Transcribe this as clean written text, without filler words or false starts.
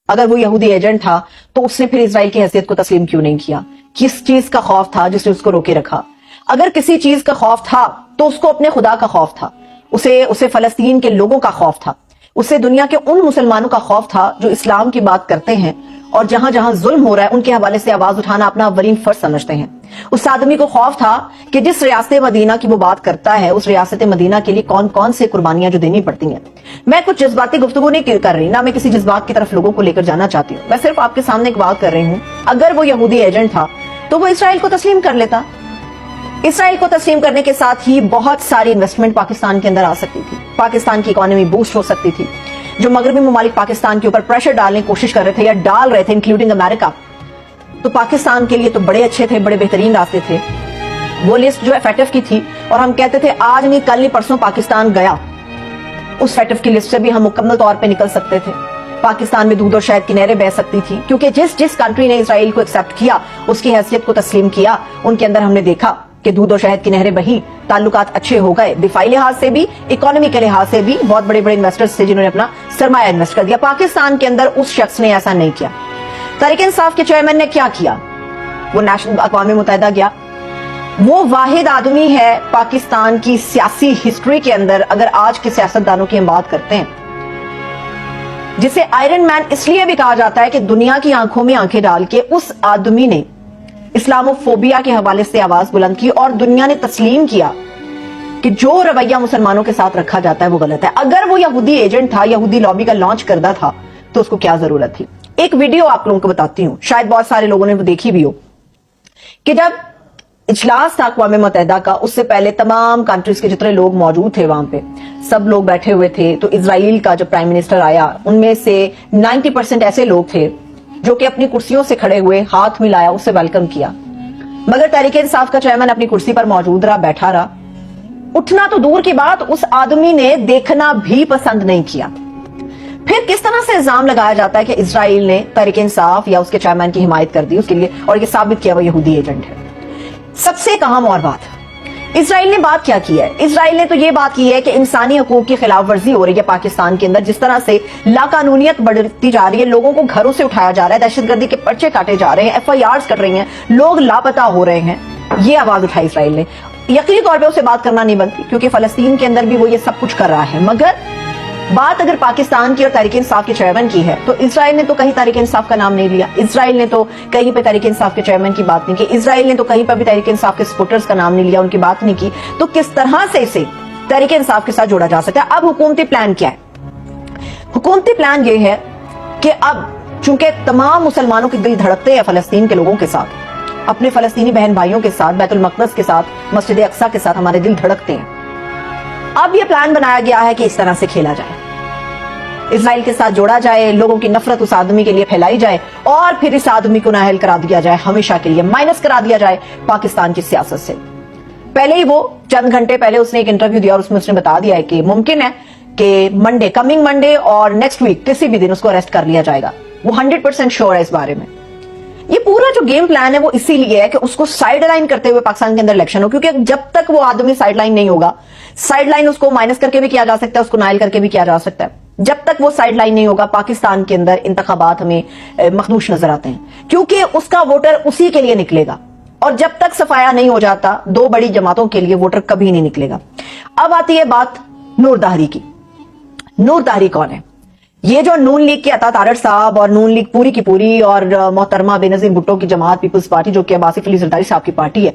اگر وہ یہودی ایجنٹ تھا تو اس نے پھر اسرائیل کی حیثیت کو تسلیم کیوں نہیں کیا؟ کس چیز کا خوف تھا جس نے اس کو روکے رکھا؟ اگر کسی چیز کا خوف تھا تو اس کو اپنے خدا کا خوف تھا، اسے فلسطین کے لوگوں کا خوف تھا، اسے دنیا کے ان مسلمانوں کا خوف تھا جو اسلام کی بات کرتے ہیں اور جہاں جہاں ظلم ہو رہا ہے ان کے حوالے سے آواز اٹھانا اپنا اولین فرض سمجھتے ہیں۔ اس آدمی کو خوف تھا کہ جس ریاست مدینہ کی وہ بات کرتا ہے اس ریاست مدینہ کے لیے کون کون سے قربانیاں جو دینی پڑتی ہیں۔ میں کچھ جذباتی گفتگو نہیں کر رہی، نہ میں کسی جذبات کی طرف لوگوں کو لے کر جانا چاہتی ہوں، میں صرف آپ کے سامنے ایک بات کر رہی ہوں۔ اگر وہ یہودی ایجنٹ تھا تو وہ اسرائیل کو تسلیم کر لیتا۔ اسرائیل کو تسلیم کرنے کے ساتھ ہی بہت ساری انویسٹمنٹ پاکستان کے اندر آ سکتی تھی، پاکستان کی اکانومی بوسٹ ہو سکتی تھی۔ جو مغربی ممالک پاکستان کے اوپر پریشر ڈالنے کی کوشش کر رہے تھے یا ڈال رہے تھے انکلوڈنگ امریکہ، تو پاکستان کے لیے تو بڑے اچھے تھے، بڑے بہترین راستے تھے۔ وہ لسٹ جو FATF کی تھی اور ہم کہتے تھے آج نہیں کل نہیں پرسوں پاکستان گیا، اس FATF کی لسٹ سے بھی ہم مکمل طور پہ نکل سکتے تھے۔ پاکستان میں دودھ اور شہد کی نہریں بہہ سکتی تھی، کیونکہ جس کنٹری نے اسرائیل کو ایکسپٹ کیا، اس کی حیثیت کو تسلیم کیا، ان کے اندر ہم نے دیکھا کہ دودھ اور شہد کی نہریں بہی، تعلقات اچھے ہو گئے، دفاعی لحاظ سے بھی، اکانومی کے لحاظ سے بھی۔ بہت بڑے بڑے انویسٹرز تھے جنہوں نے اپنا سرمایہ انویسٹ کر دیا۔ پاکستان کے اندر اس شخص نے ایسا نہیں کیا۔ تحریک انصاف کے چیئرمین نے کیا کیا؟ وہ اقوام متحدہ گیا۔ وہ واحد آدمی ہے پاکستان کی سیاسی ہسٹری کے اندر، اگر آج کے سیاستدانوں کی ہم بات کرتے ہیں، جسے آئرن مین اس لیے بھی کہا جاتا ہے کہ دنیا کی آنکھوں میں آنکھیں ڈال کے اس آدمی نے اسلاموفوبیا کے حوالے سے آواز بلند کی اور دنیا نے تسلیم کیا کہ جو رویہ مسلمانوں کے ساتھ رکھا جاتا ہے وہ غلط ہے۔ اگر وہ یہودی ایجنٹ تھا، یہودی لابی کا لانچ کردہ تھا، تو اس کو کیا ضرورت تھی؟ ایک ویڈیو آپ لوگوں کو بتاتی ہوں، شاید بہت سارے لوگوں نے وہ دیکھی بھی ہو، کہ جب اجلاس تھا اقوام متحدہ کا، اس سے پہلے تمام کنٹریز کے جتنے لوگ موجود تھے وہاں پہ، سب لوگ بیٹھے ہوئے تھے۔ تو اسرائیل کا جب پرائم منسٹر آیا، ان میں سے 90% ایسے لوگ تھے جو کہ اپنی کرسیوں سے کھڑے ہوئے، ہاتھ ملایا، اسے ویلکم کیا، مگر تحریک انصاف کا چیئرمین اپنی کرسی پر موجود رہا، بیٹھا رہا۔ اٹھنا تو دور کی بات، اس آدمی نے دیکھنا بھی پسند نہیں کیا۔ پھر کس طرح سے الزام لگایا جاتا ہے کہ اسرائیل نے تحریک انصاف یا اس کے چیئرمین کی حمایت کر دی اس کے لیے، اور یہ ثابت کیا وہ یہودی ایجنٹ ہے۔ سب سے اہم اور بات، اسرائیل نے بات کیا کی ہے؟ اسرائیل نے تو یہ بات کی ہے کہ انسانی حقوق کی خلاف ورزی ہو رہی ہے پاکستان کے اندر، جس طرح سے لاقانونیت بڑھتی جا رہی ہے، لوگوں کو گھروں سے اٹھایا جا رہا ہے، دہشت گردی کے پرچے کاٹے جا رہے ہیں، FIRs کٹ رہی ہیں، لوگ لاپتہ ہو رہے ہیں، یہ آواز اٹھائی اسرائیل نے۔ یقینی طور پہ اسے بات کرنا نہیں بنتی، کیونکہ فلسطین کے اندر بھی وہ یہ سب کچھ کر رہا ہے، مگر بات اگر پاکستان کی اور تحریک انصاف کے چیئرمین کی ہے تو اسرائیل نے تو کہیں تحریک انصاف کا نام نہیں لیا، اسرائیل نے تو کہیں پہ تحریک انصاف کے چیئرمین کی بات نہیں کی، اسرائیل نے تو کہیں پہ بھی تحریک انصاف کے سپورٹرز کا نام نہیں لیا، ان کی بات نہیں کی۔ تو کس طرح سے اسے تحریک انصاف کے ساتھ جوڑا جا سکتا ہے؟ اب حکومتی پلان کیا ہے؟ حکومتی پلان یہ ہے کہ اب چونکہ تمام مسلمانوں کے دل دھڑکتے ہیں فلسطین کے لوگوں کے ساتھ، اپنے فلسطینی بہن بھائیوں کے ساتھ، بیت المقدس کے ساتھ، مسجد اقصیٰ کے ساتھ ہمارے دل دھڑکتے ہیں۔ اب یہ پلان بنایا گیا ہے کہ اس طرح سے کھیلا جائے، اسرائیل کے ساتھ جوڑا جائے، لوگوں کی نفرت اس آدمی کے لیے پھیلائی جائے، اور پھر اس آدمی کو نااہل کرا دیا جائے، ہمیشہ کے لیے مائنس کرا دیا جائے پاکستان کی سیاست سے۔ پہلے ہی وہ چند گھنٹے پہلے اس نے ایک انٹرویو دیا اور اس میں اس نے بتا دیا ہے کہ ممکن ہے کہ کمنگ منڈے اور نیکسٹ ویک کسی بھی دن اس کو اریسٹ کر لیا جائے گا۔ وہ 100% شیور ہے اس بارے میں۔ یہ پورا جو گیم پلان ہے وہ اسی لیے ہے کہ اس کو سائیڈ لائن کرتے ہوئے پاکستان کے اندر الیکشن ہو، کیونکہ جب تک وہ آدمی سائیڈ لائن نہیں ہوگا، سائیڈ لائن اس کو مائنس کر کے بھی کیا جا سکتا ہے، اس کو نائل کر کے بھی کیا جا سکتا ہے، جب تک وہ سائیڈ لائن نہیں ہوگا پاکستان کے اندر انتخابات ہمیں مخدوش نظر آتے ہیں، کیونکہ اس کا ووٹر اسی کے لیے نکلے گا، اور جب تک صفایا نہیں ہو جاتا دو بڑی جماعتوں کے لیے ووٹر کبھی نہیں نکلے گا۔ اب آتی ہے بات نور طاہری کی۔ نور طاہری کون ہے؟ یہ جو نون لیگ کے عطا تارڑ صاحب اور نون لیگ پوری کی پوری اور محترمہ بے نظیر بھٹو کی جماعت پیپلز پارٹی، جو کہ عباس علی زرداری صاحب کی پارٹی ہے،